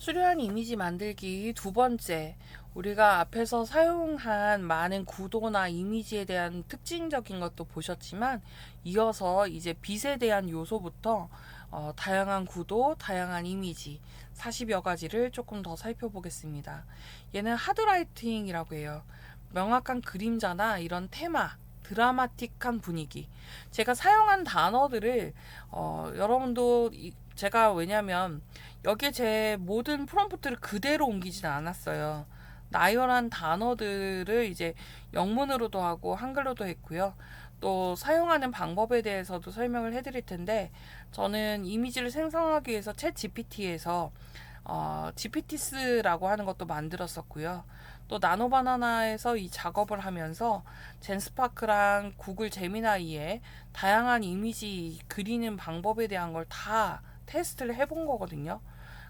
수려한 이미지 만들기 두 번째, 우리가 앞에서 사용한 많은 구도나 이미지에 대한 특징적인 것도 보셨지만, 이어서 이제 빛에 대한 요소부터 다양한 구도, 다양한 이미지, 40여 가지를 조금 더 살펴보겠습니다. 얘는 하드라이팅이라고 해요. 명확한 그림자나 이런 테마, 드라마틱한 분위기. 제가 사용한 단어들을 여러분도 제가 왜냐면 여기에 제 모든 프롬프트를 그대로 옮기진 않았어요. 나열한 단어들을 이제 영문으로도 하고 한글로도 했고요. 또 사용하는 방법에 대해서도 설명을 해드릴 텐데, 저는 이미지를 생성하기 위해서 챗 GPT에서 GPT스라고 하는 것도 만들었었고요. 또 나노바나나에서 이 작업을 하면서 젠스파크랑 구글 제미나이에 다양한 이미지 그리는 방법에 대한 걸 다 테스트를 해본 거거든요.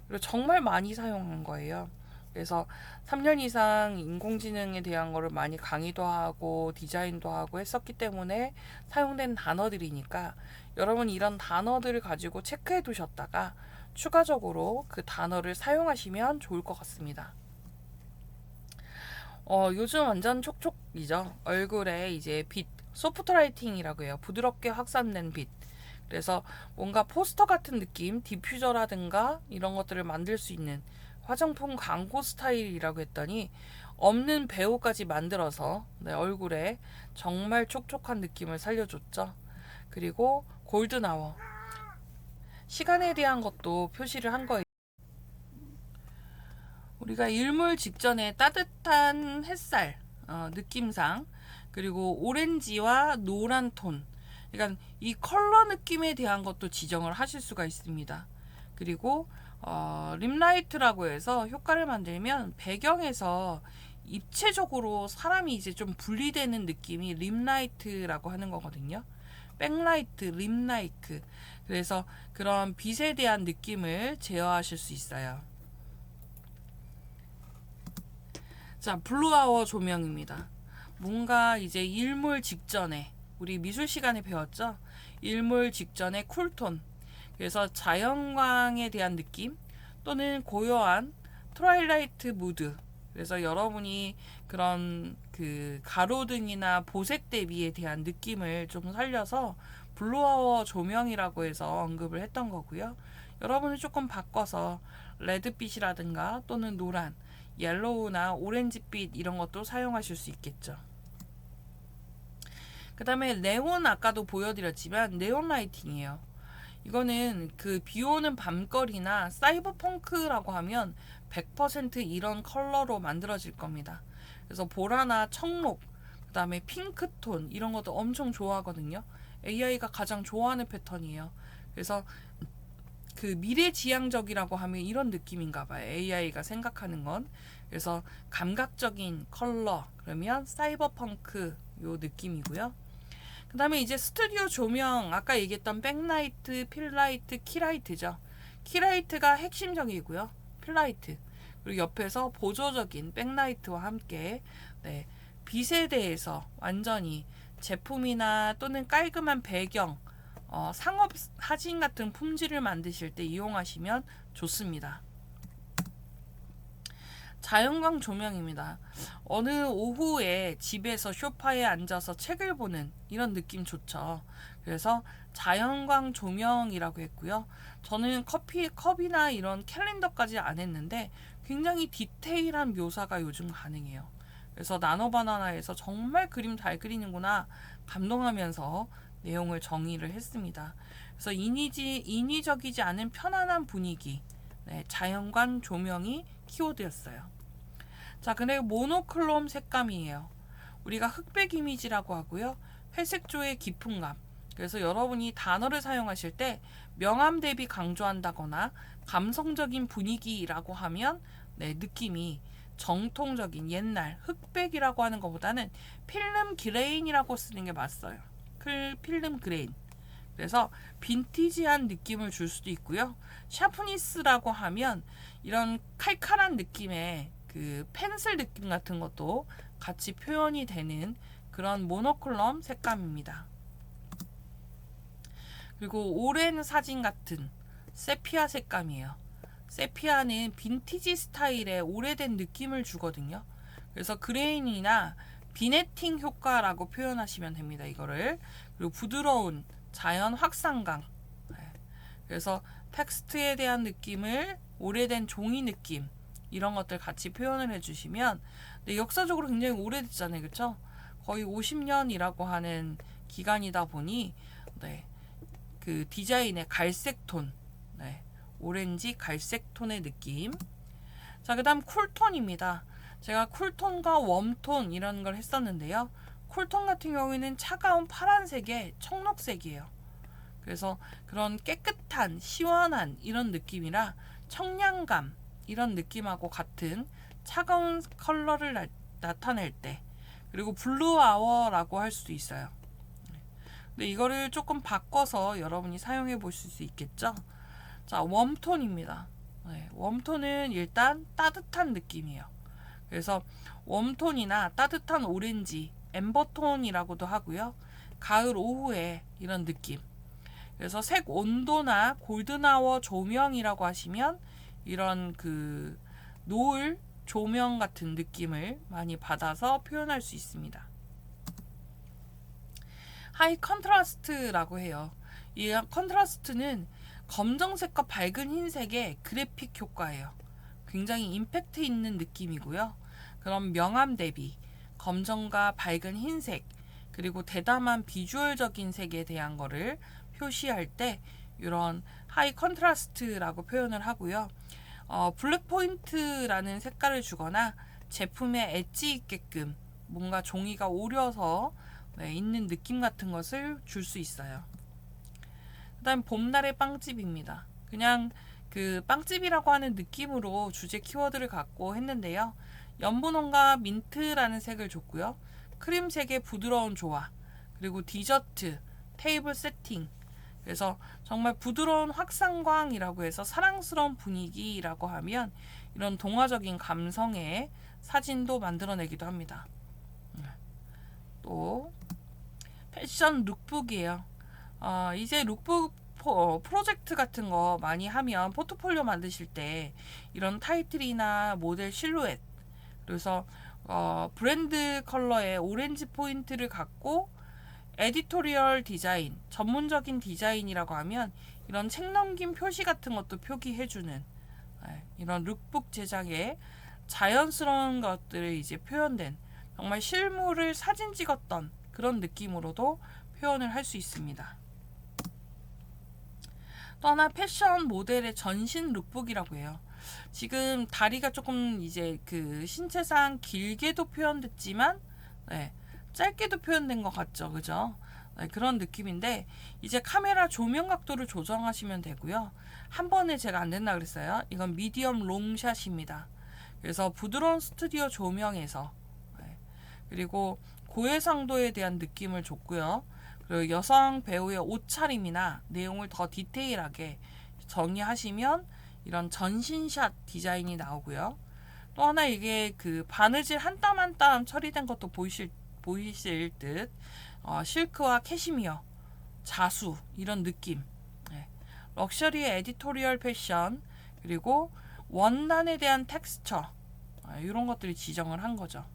그리고 정말 많이 사용한 거예요. 그래서 3년 이상 인공지능에 대한 거를 많이 강의도 하고 디자인도 하고 했었기 때문에 사용된 단어들이니까, 여러분이 이런 단어들을 가지고 체크해 두셨다가 추가적으로 그 단어를 사용하시면 좋을 것 같습니다. 요즘 완전 촉촉이죠. 얼굴에 이제 빛, 소프트라이팅이라고 해요. 부드럽게 확산된 빛. 그래서 뭔가 포스터 같은 느낌, 디퓨저라든가 이런 것들을 만들 수 있는 화장품 광고 스타일이라고 했더니, 없는 배우까지 만들어서 얼굴에 정말 촉촉한 느낌을 살려줬죠. 그리고 골든아워, 시간에 대한 것도 표시를 한 거예요. 우리가 일몰 직전에 따뜻한 햇살 느낌상, 그리고 오렌지와 노란 톤, 그러니까 이 컬러 느낌에 대한 것도 지정을 하실 수가 있습니다. 그리고 림라이트라고 해서 효과를 만들면 배경에서 입체적으로 사람이 이제 좀 분리되는 느낌이 림라이트라고 하는 거거든요. 백라이트, 림라이트. 그래서 그런 빛에 대한 느낌을 제어하실 수 있어요. 자, 블루아워 조명입니다. 뭔가 이제 일몰 직전에, 우리 미술 시간에 배웠죠? 일몰 직전에 쿨톤. 그래서 자연광에 대한 느낌, 또는 고요한 트와일라이트 무드. 그래서 여러분이 그런 그 가로등이나 보색 대비에 대한 느낌을 좀 살려서 블루아워 조명이라고 해서 언급을 했던 거고요. 여러분이 조금 바꿔서 레드빛이라든가 또는 노란, 옐로우나 오렌지빛 이런 것도 사용하실 수 있겠죠. 그 다음에 네온, 아까도 보여드렸지만 네온 라이팅이에요. 이거는 그 비오는 밤거리나 사이버펑크라고 하면 100% 이런 컬러로 만들어질 겁니다. 그래서 보라나 청록, 그 다음에 핑크톤 이런 것도 엄청 좋아하거든요. AI가 가장 좋아하는 패턴이에요. 그래서 그 미래지향적이라고 하면 이런 느낌인가 봐요. AI가 생각하는 건. 그래서 감각적인 컬러, 그러면 사이버펑크 요 느낌이고요. 그 다음에 이제 스튜디오 조명, 아까 얘기했던 백라이트, 필라이트, 키라이트죠. 키라이트가 핵심적이고요. 필라이트. 그리고 옆에서 보조적인 백라이트와 함께 빛에 대해서 완전히 제품이나 또는 깔끔한 배경, 상업 사진 같은 품질을 만드실 때 이용하시면 좋습니다. 자연광 조명입니다. 어느 오후에 집에서 소파에 앉아서 책을 보는 이런 느낌 좋죠. 그래서 자연광 조명이라고 했고요. 저는 컵이나 이런 캘린더까지 안 했는데 굉장히 디테일한 묘사가 요즘 가능해요. 그래서 나노바나나에서 정말 그림 잘 그리는구나 감동하면서 내용을 정의를 했습니다. 그래서 인위적이지 않은 편안한 분위기, 자연광 조명이 키워드였어요. 자, 근데 모노클롬 색감이에요. 우리가 흑백 이미지라고 하고요. 회색조의 깊은감. 그래서 여러분이 단어를 사용하실 때 명암 대비 강조한다거나 감성적인 분위기라고 하면 느낌이 정통적인 옛날 흑백이라고 하는 것보다는 필름 그레인이라고 쓰는 게 맞어요. 필름 그레인. 그래서 빈티지한 느낌을 줄 수도 있고요. 샤프니스라고 하면 이런 칼칼한 느낌의 그 펜슬 느낌 같은 것도 같이 표현이 되는 그런 모노클롬 색감입니다. 그리고 오랜 사진 같은 세피아 색감이에요. 세피아는 빈티지 스타일의 오래된 느낌을 주거든요. 그래서 그레인이나 비네팅 효과라고 표현하시면 됩니다. 이거를. 그리고 부드러운 자연 확산감. 그래서 텍스트에 대한 느낌을 오래된 종이 느낌 이런 것들 같이 표현을 해주시면, 네, 역사적으로 굉장히 오래됐잖아요, 그렇죠? 거의 50년이라고 하는 기간이다 보니, 네, 그 디자인의 갈색 톤, 네, 오렌지 갈색 톤의 느낌. 자, 그다음 쿨톤입니다. 제가 쿨톤과 웜톤 이런 걸 했었는데요. 쿨톤 같은 경우에는 차가운 파란색에 청록색이에요. 그래서 그런 깨끗한 시원한 이런 느낌이라 청량감 이런 느낌하고 같은 차가운 컬러를 나타낼 때, 그리고 블루 아워라고 할 수도 있어요. 근데 이거를 조금 바꿔서 여러분이 사용해 보실 수 있겠죠. 자, 웜톤입니다. 네, 웜톤은 일단 따뜻한 느낌이에요. 그래서 웜톤이나 따뜻한 오렌지, 엠버톤이라고도 하고요. 가을 오후에 이런 느낌. 그래서 색 온도나 골든아워 조명이라고 하시면 이런 그 노을 조명 같은 느낌을 많이 받아서 표현할 수 있습니다. 하이 컨트라스트라고 해요. 이 컨트라스트는 검정색과 밝은 흰색의 그래픽 효과예요. 굉장히 임팩트 있는 느낌이고요. 그럼 명암 대비, 검정과 밝은 흰색, 그리고 대담한 비주얼적인 색에 대한 거를 표시할 때 이런 하이 컨트라스트라고 표현을 하고요. 블랙 포인트라는 색깔을 주거나 제품에 엣지 있게끔 뭔가 종이가 오려서, 네, 있는 느낌 같은 것을 줄 수 있어요. 그 다음 봄날의 빵집입니다. 그냥 그 빵집이라고 하는 느낌으로 주제 키워드를 갖고 했는데요. 연분홍과 민트라는 색을 줬고요. 크림색의 부드러운 조화, 그리고 디저트, 테이블 세팅. 그래서 정말 부드러운 확산광이라고 해서 사랑스러운 분위기라고 하면 이런 동화적인 감성의 사진도 만들어내기도 합니다. 또 패션 룩북이에요. 이제 룩북 프로젝트 같은 거 많이 하면 포트폴리오 만드실 때 이런 타이틀이나 모델 실루엣, 그래서 브랜드 컬러의 오렌지 포인트를 갖고 에디토리얼 디자인, 전문적인 디자인이라고 하면 이런 책 넘김 표시 같은 것도 표기해주는, 이런 룩북 제작에 자연스러운 것들이 이제 표현된, 정말 실물을 사진 찍었던 그런 느낌으로도 표현을 할 수 있습니다. 또 하나 패션 모델의 전신 룩북이라고 해요. 지금 다리가 조금 이제 그 신체상 길게도 표현됐지만, 네, 짧게도 표현된 것 같죠, 그죠? 네, 그런 느낌인데 이제 카메라 조명 각도를 조정하시면 되고요. 한 번에 제가 안 된다 그랬어요. 이건 미디엄 롱샷입니다. 그래서 부드러운 스튜디오 조명에서, 네, 그리고 고해상도에 대한 느낌을 줬고요. 그리고 여성 배우의 옷차림이나 내용을 더 디테일하게 정리하시면 이런 전신샷 디자인이 나오고요. 또 하나 이게 그 바느질 한 땀 한 땀 처리된 것도 보이실 듯, 실크와 캐시미어, 자수 이런 느낌, 네. 럭셔리의 에디토리얼 패션, 그리고 원단에 대한 텍스처, 이런 것들이 지정을 한 거죠.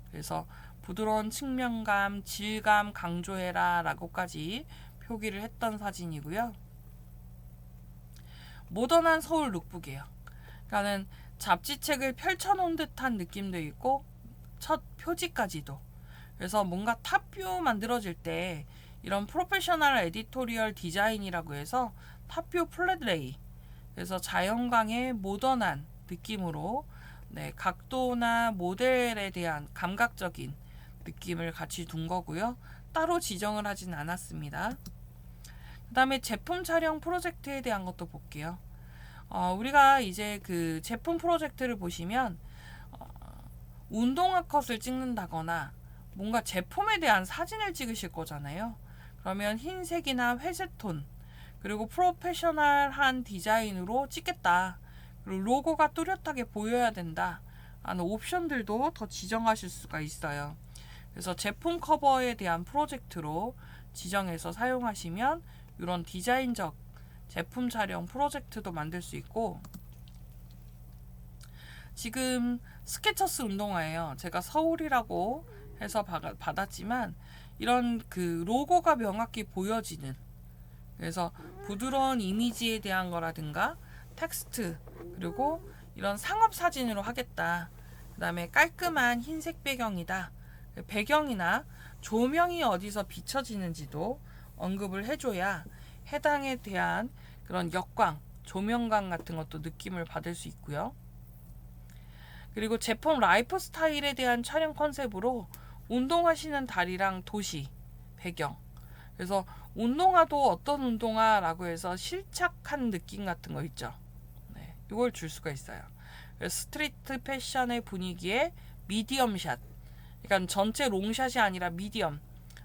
그래서 부드러운 측면감, 질감 강조해라 라고까지 표기를 했던 사진이고요. 모던한 서울 룩북이에요. 그러니까는 잡지책을 펼쳐놓은 듯한 느낌도 있고 첫 표지까지도. 그래서 뭔가 탑뷰 만들어질 때 이런 프로페셔널 에디토리얼 디자인이라고 해서 탑뷰 플랫레이, 그래서 자연광의 모던한 느낌으로, 네, 각도나 모델에 대한 감각적인 느낌을 같이 둔 거고요. 따로 지정을 하진 않았습니다. 그 다음에 제품 촬영 프로젝트에 대한 것도 볼게요. 우리가 이제 그 제품 프로젝트를 보시면 운동화 컷을 찍는다거나 뭔가 제품에 대한 사진을 찍으실 거잖아요. 그러면 흰색이나 회색 톤, 그리고 프로페셔널한 디자인으로 찍겠다, 그리고 로고가 뚜렷하게 보여야 된다 하는 옵션들도 더 지정하실 수가 있어요. 그래서 제품 커버에 대한 프로젝트로 지정해서 사용하시면 이런 디자인적 제품 촬영 프로젝트도 만들 수 있고, 지금 스케쳐스 운동화예요. 제가 서울이라고 해서 받았지만 이런 그 로고가 명확히 보여지는, 그래서 부드러운 이미지에 대한 거라든가 텍스트, 그리고 이런 상업 사진으로 하겠다. 그 다음에 깔끔한 흰색 배경이다. 배경이나 조명이 어디서 비춰지는지도 언급을 해줘야 해당에 대한 그런 역광, 조명감 같은 것도 느낌을 받을 수 있고요. 그리고 제품 라이프 스타일에 대한 촬영 컨셉으로 운동하시는 다리랑 도시, 배경. 그래서 운동화도 어떤 운동화라고 해서 실착한 느낌 같은 거 있죠. 네, 이걸 줄 수가 있어요. 스트리트 패션의 분위기에 미디엄 샷. 그러니까 전체 롱샷이 아니라 미디엄.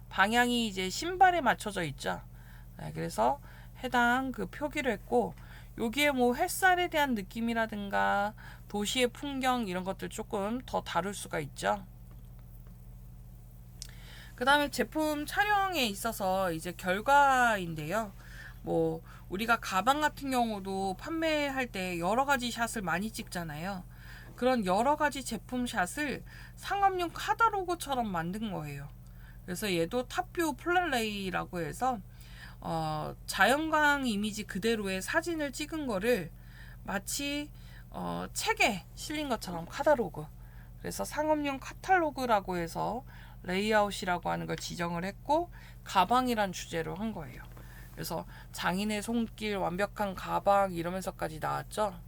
방향이 이제 신발에 맞춰져 있죠. 네, 그래서 해당 그 표기를 했고, 여기에 뭐 햇살에 대한 느낌이라든가 도시의 풍경 이런 것들 조금 더 다룰 수가 있죠. 그 다음에 제품 촬영에 있어서 이제 결과인데요. 뭐 우리가 가방 같은 경우도 판매할 때 여러 가지 샷을 많이 찍잖아요. 그런 여러 가지 제품 샷을 상업용 카탈로그처럼 만든 거예요. 그래서 얘도 탑뷰 플랫레이라고 해서 자연광 이미지 그대로의 사진을 찍은 거를 마치 책에 실린 것처럼 카탈로그. 그래서 상업용 카탈로그라고 해서 레이아웃이라고 하는 걸 지정을 했고, 가방이란 주제로 한 거예요. 그래서 장인의 손길, 완벽한 가방 이러면서까지 나왔죠.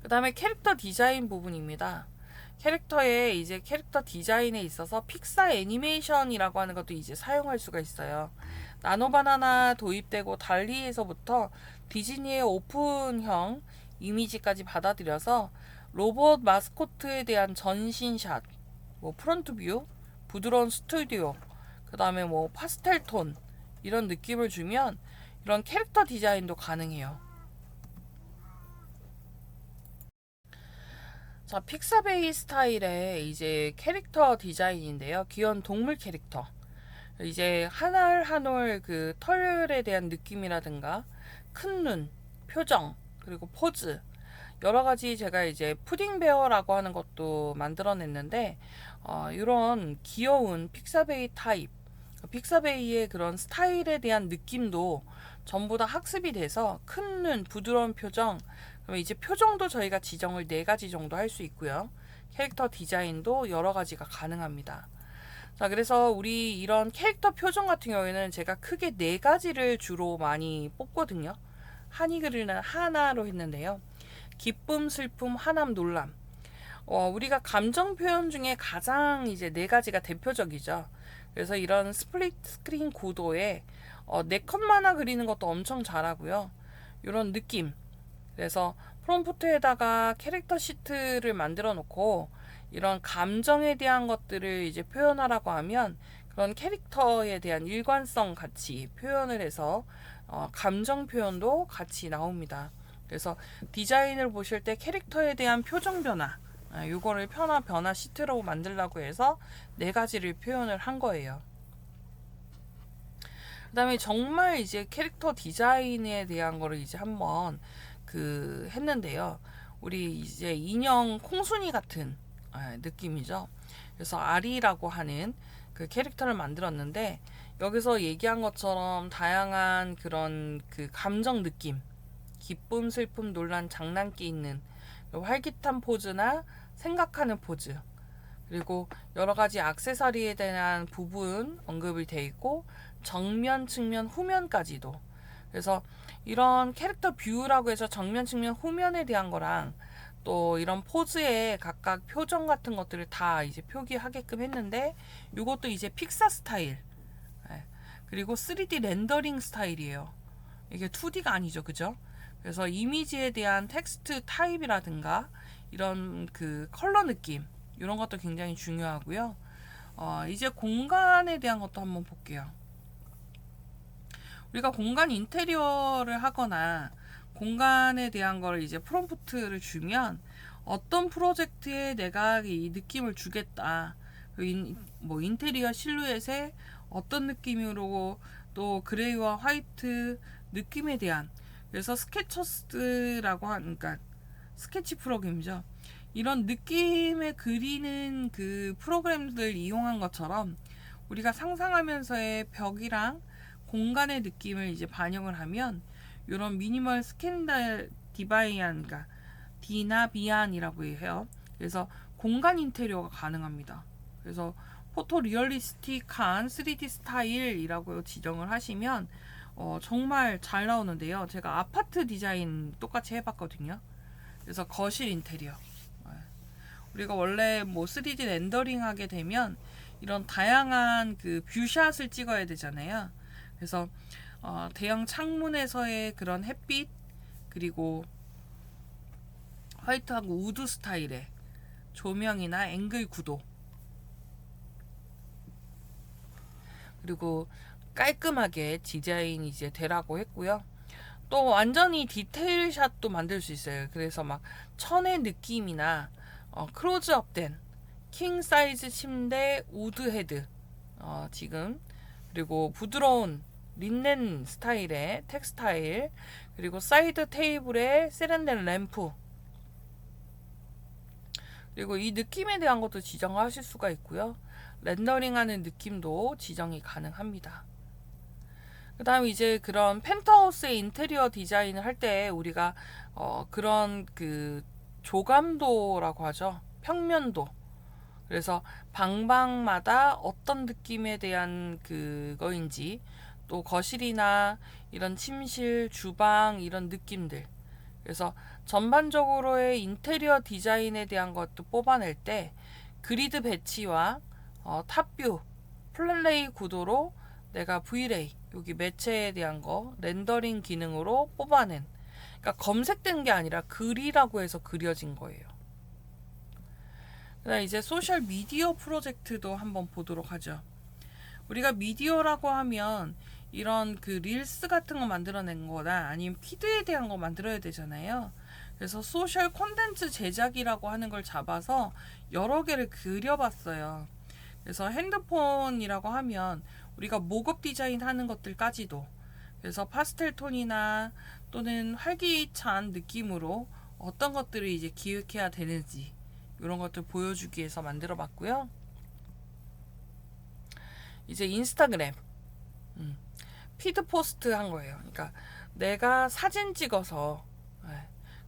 그 다음에 캐릭터 디자인 부분입니다. 캐릭터의 이제 캐릭터 디자인에 있어서 픽사 애니메이션이라고 하는 것도 이제 사용할 수가 있어요. 나노바나나 도입되고 달리에서부터 디즈니의 오픈형 이미지까지 받아들여서 로봇 마스코트에 대한 전신샷, 뭐 프론트 뷰, 부드러운 스튜디오, 그 다음에 뭐 파스텔 톤 이런 느낌을 주면 이런 캐릭터 디자인도 가능해요. 자, 픽사베이 스타일의 이제 캐릭터 디자인인데요. 귀여운 동물 캐릭터. 이제 한 올 한 올 그 털에 대한 느낌이라든가 큰 눈, 표정, 그리고 포즈, 여러 가지 제가 이제 푸딩 베어라고 하는 것도 만들어냈는데, 이런 귀여운 픽사베이 타입, 픽사베이의 그런 스타일에 대한 느낌도 전부 다 학습이 돼서 큰 눈, 부드러운 표정, 그럼 이제 표정도 저희가 지정을 4가지 정도 할 수 있고요. 캐릭터 디자인도 여러 가지가 가능합니다. 자, 그래서 우리 이런 캐릭터 표정 같은 경우에는 제가 크게 4가지를 주로 많이 뽑거든요. 한이글이나 하나로 했는데요. 기쁨, 슬픔, 화남, 놀람. 우리가 감정 표현 중에 가장 이제 4가지가 대표적이죠. 그래서 이런 스플릿 스크린 구도에 4컷 만화 그리는 것도 엄청 잘하고요. 이런 느낌. 그래서 프롬프트에다가 캐릭터 시트를 만들어 놓고 이런 감정에 대한 것들을 이제 표현하라고 하면 그런 캐릭터에 대한 일관성 같이 표현을 해서 감정 표현도 같이 나옵니다. 그래서 디자인을 보실 때 캐릭터에 대한 표정 변화, 요거를 변화 시트로 만들려고 해서 4가지를 표현을 한 거예요. 그 다음에 정말 이제 캐릭터 디자인에 대한 거를 이제 한번 했는데요. 우리 이제 인형 콩순이 같은 느낌이죠. 그래서 아리라고 하는 그 캐릭터를 만들었는데, 여기서 얘기한 것처럼 다양한 그런 그 감정 느낌, 기쁨, 슬픔, 논란, 장난기 있는 활기찬 포즈나 생각하는 포즈, 그리고 여러 가지 액세서리에 대한 부분 언급이 되어 있고, 정면, 측면, 후면까지도. 그래서 이런 캐릭터 뷰라고 해서 정면, 측면, 후면에 대한 거랑 또 이런 포즈의 각각 표정 같은 것들을 다 이제 표기하게끔 했는데, 이것도 이제 픽사 스타일, 그리고 3D 렌더링 스타일이에요. 이게 2D가 아니죠, 그죠? 그래서 이미지에 대한 텍스트 타입이라든가 이런 그 컬러 느낌, 이런 것도 굉장히 중요하고요. 이제 공간에 대한 것도 한번 볼게요. 우리가 공간 인테리어를 하거나 공간에 대한 걸 이제 프롬프트를 주면 어떤 프로젝트에 내가 이 느낌을 주겠다. 뭐 인테리어 실루엣에 어떤 느낌으로 또 그레이와 화이트 느낌에 대한, 그래서 스케쳐스라고 하니까 스케치 프로그램이죠. 이런 느낌의 그리는 그 프로그램들 이용한 것처럼 우리가 상상하면서의 벽이랑 공간의 느낌을 이제 반영을 하면 이런 미니멀 스캔들 디바이안, 그러니까 디나비안이라고 해요. 그래서 공간 인테리어가 가능합니다. 그래서 포토 리얼리스틱한 3D 스타일이라고 지정을 하시면 정말 잘 나오는데요. 제가 아파트 디자인 똑같이 해봤거든요. 그래서 거실 인테리어. 우리가 원래 뭐 3D 렌더링 하게 되면 이런 다양한 그 뷰샷을 찍어야 되잖아요. 그래서 대형 창문에서의 그런 햇빛, 그리고 화이트하고 우드 스타일의 조명이나 앵글 구도, 그리고 깔끔하게 디자인이 이제 되라고 했고요. 또 완전히 디테일 샷도 만들 수 있어요. 그래서 막 천의 느낌이나 클로즈업 된 킹 사이즈 침대 우드 헤드, 지금, 그리고 부드러운 린넨 스타일의 텍스타일, 그리고 사이드 테이블에 세련된 램프, 그리고 이 느낌에 대한 것도 지정하실 수가 있고요. 렌더링하는 느낌도 지정이 가능합니다. 그 다음 이제 그런 펜트하우스의 인테리어 디자인을 할 때 우리가 그런 그 조감도라고 하죠. 평면도. 그래서 방방마다 어떤 느낌에 대한 그거인지, 또 거실이나 이런 침실, 주방 이런 느낌들. 그래서 전반적으로의 인테리어 디자인에 대한 것도 뽑아낼 때 그리드 배치와 탑뷰, 플랜레이 구도로 내가 V레이, 여기 매체에 대한 거 렌더링 기능으로 뽑아낸, 그러니까 검색된 게 아니라 글이라고 해서 그려진 거예요. 그다음 이제 소셜 미디어 프로젝트도 한번 보도록 하죠. 우리가 미디어라고 하면 이런 그 릴스 같은 거 만들어낸 거나 아니면 피드에 대한 거 만들어야 되잖아요. 그래서 소셜 콘텐츠 제작이라고 하는 걸 잡아서 여러 개를 그려봤어요. 그래서 핸드폰이라고 하면 우리가 목업 디자인 하는 것들까지도, 그래서 파스텔 톤이나 또는 활기찬 느낌으로 어떤 것들을 이제 기획해야 되는지 이런 것들 보여주기 위해서 만들어 봤고요. 이제 인스타그램 피드 포스트 한 거예요. 그러니까 내가 사진 찍어서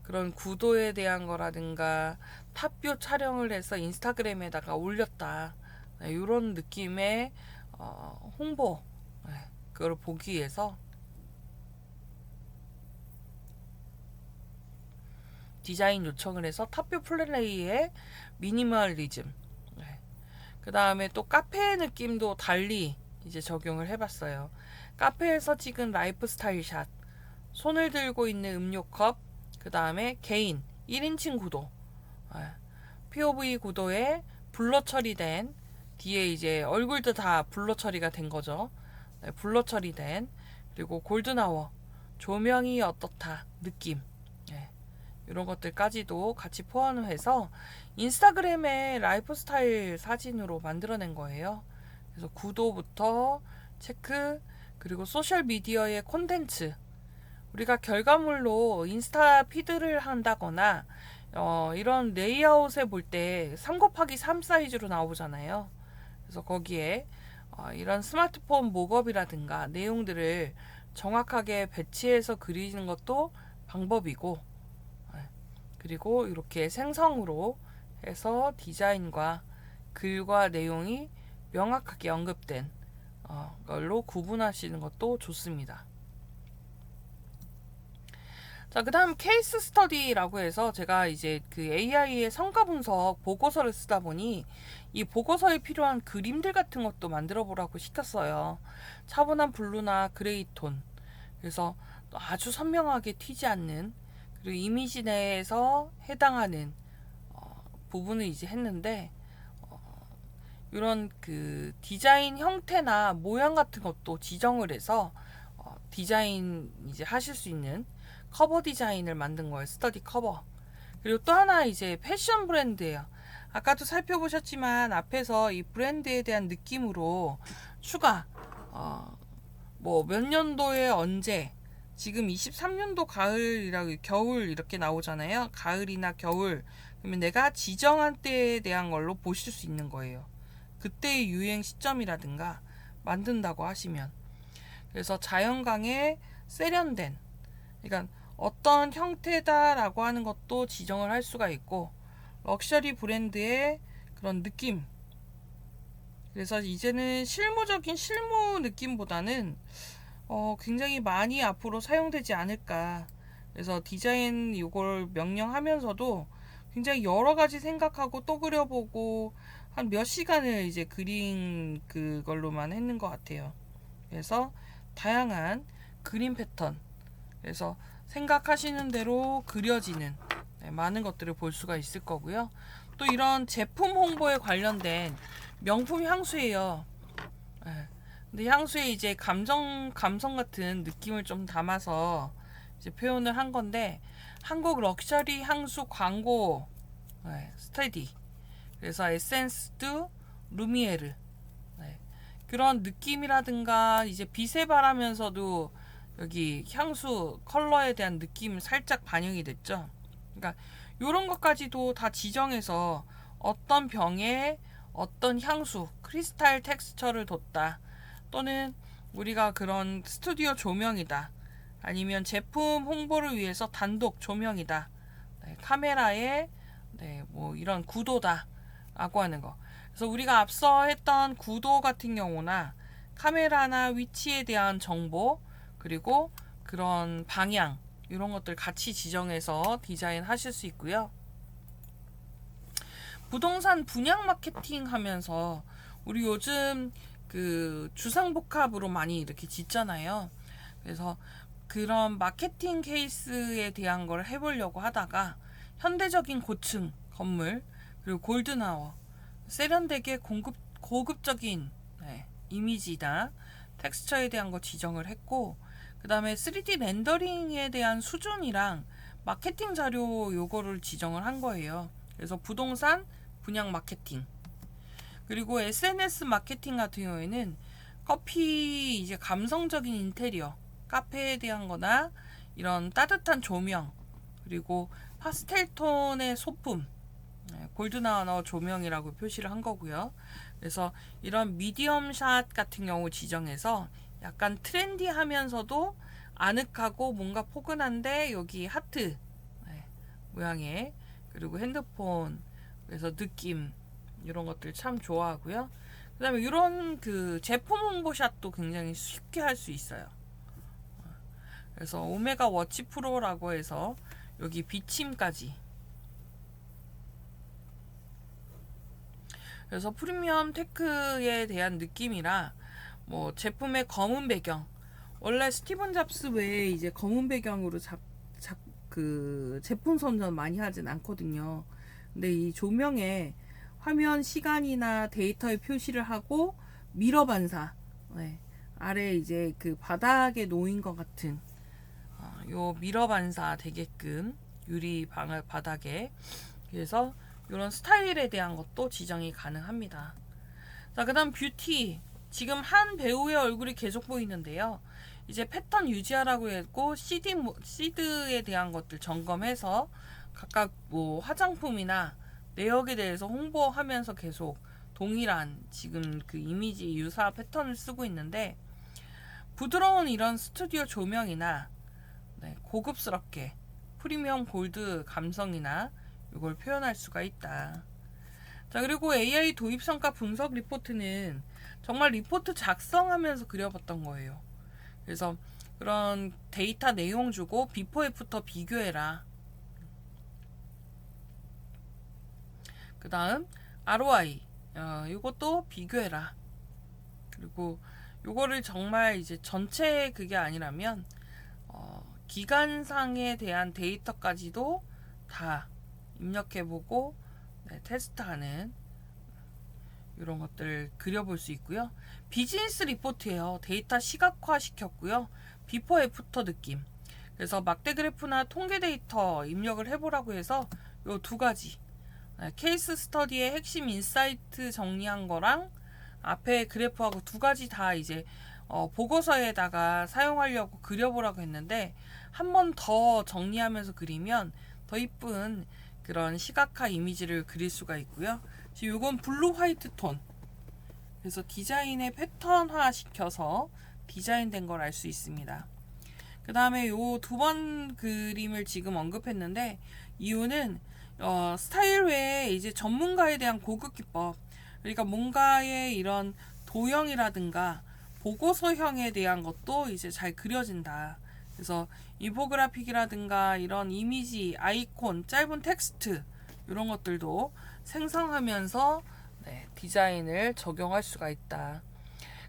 그런 구도에 대한 거라든가 탑뷰 촬영을 해서 인스타그램에다가 올렸다, 이런 느낌의 홍보, 그걸 보기 위해서 디자인 요청을 해서 탑뷰 플레이의 미니멀리즘, 그 다음에 또 카페 느낌도 달리 이제 적용을 해봤어요. 카페에서 찍은 라이프 스타일 샷, 손을 들고 있는 음료컵, 그 다음에 개인 1인칭 구도, POV 구도에 블러 처리된, 뒤에 이제 얼굴도 다 블러 처리가 된 거죠. 블러 처리된, 그리고 골든아워, 조명이 어떻다 느낌, 이런 것들까지도 같이 포함해서 인스타그램의 라이프 스타일 사진으로 만들어낸 거예요. 그래서 구도부터 체크, 그리고 소셜 미디어의 콘텐츠, 우리가 결과물로 인스타 피드를 한다거나 이런 레이아웃에 볼 때 3곱하기3 사이즈로 나오잖아요. 그래서 거기에 이런 스마트폰 목업이라든가 내용들을 정확하게 배치해서 그리는 것도 방법이고, 그리고 이렇게 생성으로 해서 디자인과 글과 내용이 명확하게 언급된 걸로 구분하시는 것도 좋습니다. 자, 그 다음 케이스 스터디라고 해서 제가 이제 그 AI의 성과 분석 보고서를 쓰다 보니 이 보고서에 필요한 그림들 같은 것도 만들어 보라고 시켰어요. 차분한 블루나 그레이 톤, 그래서 아주 선명하게 튀지 않는, 그리고 이미지 내에서 해당하는 부분을 이제 했는데, 이런 그 디자인 형태나 모양 같은 것도 지정을 해서 디자인 이제 하실 수 있는 커버 디자인을 만든 거예요. 스터디 커버. 그리고 또 하나 이제 패션 브랜드예요. 아까도 살펴보셨지만 앞에서 이 브랜드에 대한 느낌으로 추가 뭐 몇 년도에 언제 지금 23년도 가을이라고 겨울 이렇게 나오잖아요. 가을이나 겨울. 그러면 내가 지정한 때에 대한 걸로 보실 수 있는 거예요. 그때의 유행 시점이라든가 만든다고 하시면. 그래서 자연광에 세련된, 그러니까 어떤 형태다라고 하는 것도 지정을 할 수가 있고, 럭셔리 브랜드의 그런 느낌. 그래서 이제는 실무적인 실무 느낌보다는 굉장히 많이 앞으로 사용되지 않을까. 그래서 디자인 요걸 명령하면서도 굉장히 여러 가지 생각하고 또 그려보고 한 몇 시간을 이제 그린 그걸로만 했는 것 같아요. 그래서 다양한 그림 패턴, 그래서 생각하시는 대로 그려지는 많은 것들을 볼 수가 있을 거고요. 또 이런 제품 홍보에 관련된 명품 향수예요. 근데 향수에 이제 감성 같은 느낌을 좀 담아서 이제 표현을 한 건데, 한국 럭셔리 향수 광고 스테디. 그래서 에센스 두 루미에르. 그런 느낌이라든가 이제 빛에 바라면서도 여기 향수 컬러에 대한 느낌 살짝 반영이 됐죠. 그러니까 이런 것까지도 다 지정해서 어떤 병에 어떤 향수, 크리스탈 텍스처를 뒀다. 또는 우리가 그런 스튜디오 조명이다. 아니면 제품 홍보를 위해서 단독 조명이다. 카메라에 뭐 이런 구도다. 라고 하는 거. 그래서 우리가 앞서 했던 구도 같은 경우나 카메라나 위치에 대한 정보, 그리고 그런 방향, 이런 것들 같이 지정해서 디자인 하실 수 있고요. 부동산 분양 마케팅 하면서 우리 요즘 그 주상복합으로 많이 이렇게 짓잖아요. 그래서 그런 마케팅 케이스에 대한 걸 해보려고 하다가 현대적인 고층 건물, 그리고 골든아워, 세련되게 고급적인 이미지나 텍스처에 대한 거 지정을 했고, 그 다음에 3D 렌더링에 대한 수준이랑 마케팅 자료 요거를 지정을 한 거예요. 그래서 부동산 분양 마케팅, 그리고 SNS 마케팅 같은 경우에는 커피 이제 감성적인 인테리어, 카페에 대한 거나 이런 따뜻한 조명, 그리고 파스텔 톤의 소품, 골드나워 조명이라고 표시를 한 거고요. 그래서 이런 미디엄 샷 같은 경우 지정해서 약간 트렌디하면서도 아늑하고 뭔가 포근한데 여기 하트 모양의, 그리고 핸드폰, 그래서 느낌, 이런 것들 참 좋아하고요. 그 다음에 이런 그 제품 홍보샷도 굉장히 쉽게 할 수 있어요. 그래서 오메가 워치 프로라고 해서 여기 비침까지, 그래서 프리미엄 테크에 대한 느낌이라 뭐 제품의 검은 배경, 원래 스티븐 잡스 외에 이제 검은 배경으로 그 제품 선전 많이 하진 않거든요. 근데 이 조명에 화면 시간이나 데이터의 표시를 하고 미러 반사, 아래 이제 그 바닥에 놓인 것 같은 요 미러 반사 되게끔 유리 바닥에, 그래서 이런 스타일에 대한 것도 지정이 가능합니다. 자, 그 다음 뷰티. 지금 한 배우의 얼굴이 계속 보이는데요. 이제 패턴 유지하라고 했고, 시드에 대한 것들 점검해서 각각 뭐 화장품이나 내역에 대해서 홍보하면서 계속 동일한 지금 그 이미지 유사 패턴을 쓰고 있는데, 부드러운 이런 스튜디오 조명이나 고급스럽게 프리미엄 골드 감성이나 이걸 표현할 수가 있다. 자, 그리고 AI 도입 성과 분석 리포트는 정말 리포트 작성하면서 그려봤던 거예요. 그래서 그런 데이터 내용 주고 비포 애프터 비교해라. 그 다음 ROI 이것도 비교해라. 그리고 요거를 정말 이제 전체 그게 아니라면 기간상에 대한 데이터까지도 다 입력해보고 테스트하는 이런 것들 그려볼 수 있고요. 비즈니스 리포트예요. 데이터 시각화 시켰고요. 비포 애프터 느낌. 그래서 막대 그래프나 통계 데이터 입력을 해보라고 해서 요 두 가지 케이스 스터디의 핵심 인사이트 정리한 거랑 앞에 그래프하고 두 가지 다 이제 보고서에다가 사용하려고 그려보라고 했는데 한 번 더 정리하면서 그리면 더 이쁜 그런 시각화 이미지를 그릴 수가 있고요. 지금 이건 블루 화이트 톤. 그래서 디자인의 패턴화 시켜서 디자인된 걸 알 수 있습니다. 그 다음에 요 두 번 그림을 지금 언급했는데 이유는 스타일 외에 이제 전문가에 대한 고급 기법, 그러니까 뭔가의 이런 도형이라든가 보고서형에 대한 것도 이제 잘 그려진다. 그래서 인포그래픽이라든가 이런 이미지, 아이콘, 짧은 텍스트 이런 것들도 생성하면서 디자인을 적용할 수가 있다.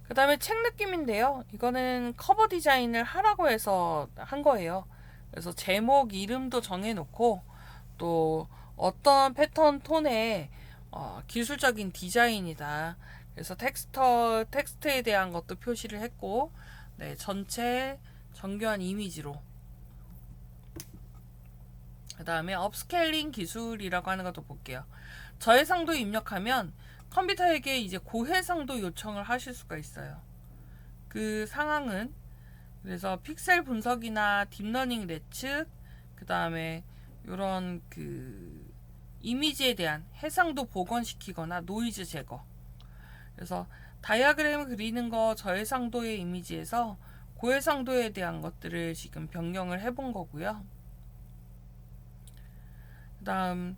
그 다음에 책 느낌인데요. 이거는 커버 디자인을 하라고 해서 한 거예요. 그래서 제목, 이름도 정해놓고 또 어떤 패턴 톤의 기술적인 디자인이다. 그래서 텍스트에 대한 것도 표시를 했고, 전체 정교한 이미지로. 그 다음에 업스케일링 기술이라고 하는 것도 볼게요. 저해상도 입력하면 컴퓨터에게 이제 고해상도 요청을 하실 수가 있어요. 그 상황은 그래서 픽셀 분석이나 딥러닝 예측, 그 다음에 이런 그 이미지에 대한 해상도 복원시키거나 노이즈 제거. 그래서 다이어그램 그리는 거 저해상도의 이미지에서 고해상도에 대한 것들을 지금 변경을 해본 거고요. 그 다음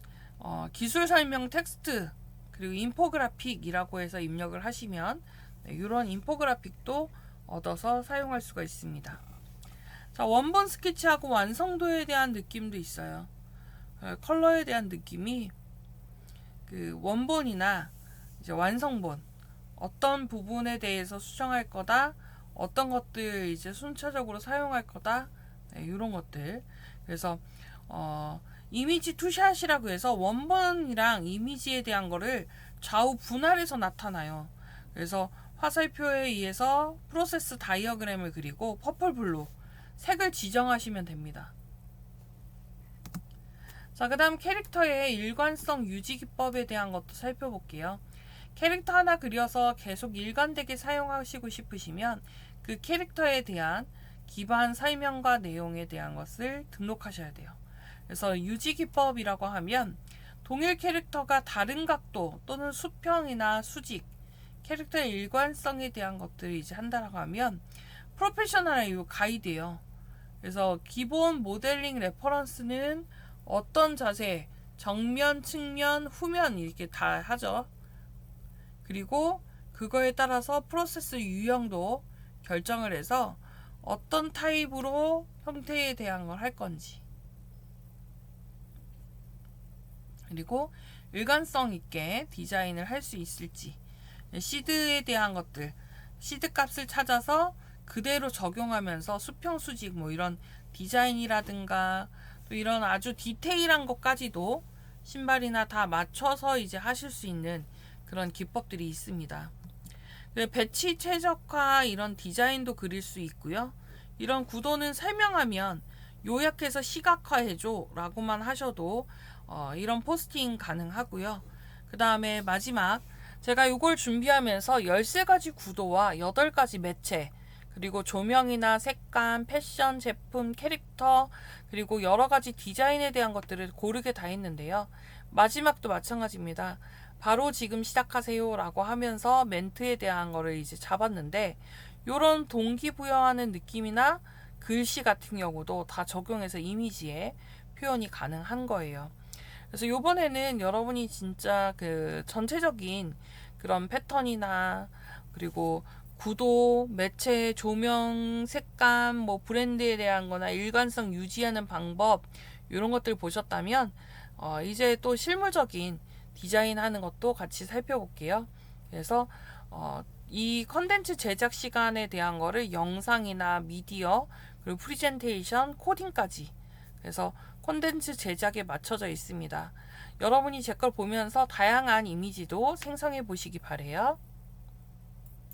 기술 설명 텍스트 그리고 인포그래픽이라고 해서 입력을 하시면 이런 인포그래픽도 얻어서 사용할 수가 있습니다. 자, 원본 스케치하고 완성도에 대한 느낌도 있어요. 컬러에 대한 느낌이 그 원본이나 이제 완성본 어떤 부분에 대해서 수정할 거다, 어떤 것들 이제 순차적으로 사용할 거다, 이런 것들. 그래서 이미지 투샷이라고 해서 원본이랑 이미지에 대한 거를 좌우 분할해서 나타나요. 그래서 화살표에 의해서 프로세스 다이어그램을 그리고 퍼플 블루 색을 지정하시면 됩니다. 자, 그 다음 캐릭터의 일관성 유지 기법에 대한 것도 살펴볼게요. 캐릭터 하나 그려서 계속 일관되게 사용하시고 싶으시면 그 캐릭터에 대한 기반 설명과 내용에 대한 것을 등록하셔야 돼요. 그래서 유지 기법이라고 하면 동일 캐릭터가 다른 각도 또는 수평이나 수직, 캐릭터의 일관성에 대한 것들을 이제 한다라고 하면 프로페셔널한 이 가이드예요. 그래서 기본 모델링 레퍼런스는 어떤 자세, 정면, 측면, 후면 이렇게 다 하죠. 그리고 그거에 따라서 프로세스 유형도 결정을 해서 어떤 타입으로 형태에 대한 걸 할 건지, 그리고 일관성 있게 디자인을 할 수 있을지, 시드에 대한 것들, 시드 값을 찾아서 그대로 적용하면서 수평 수직 뭐 이런 디자인이라든가 또 이런 아주 디테일한 것까지도 신발이나 다 맞춰서 이제 하실 수 있는 그런 기법들이 있습니다. 배치 최적화 이런 디자인도 그릴 수 있고요. 이런 구도는 설명하면 요약해서 시각화해줘 라고만 하셔도 이런 포스팅 가능하고요. 그 다음에 마지막 제가 이걸 준비하면서 13가지 구도와 8가지 매체, 그리고 조명이나 색감, 패션, 제품, 캐릭터, 그리고 여러가지 디자인에 대한 것들을 고르게 다 했는데요. 마지막도 마찬가지입니다. 바로 지금 시작하세요 라고 하면서 멘트에 대한 거를 이제 잡았는데, 요런 동기부여하는 느낌이나 글씨 같은 경우도 다 적용해서 이미지에 표현이 가능한 거예요. 그래서 요번에는 여러분이 진짜 그 전체적인 그런 패턴이나 그리고 구도, 매체, 조명, 색감, 뭐 브랜드에 대한 거나 일관성 유지하는 방법 이런 것들 보셨다면 이제 또 실무적인 디자인 하는 것도 같이 살펴볼게요. 그래서 이 컨텐츠 제작 시간에 대한 거를 영상이나 미디어, 그리고 프리젠테이션, 코딩까지, 그래서 콘텐츠 제작에 맞춰져 있습니다. 여러분이 제 걸 보면서 다양한 이미지도 생성해 보시기 바래요.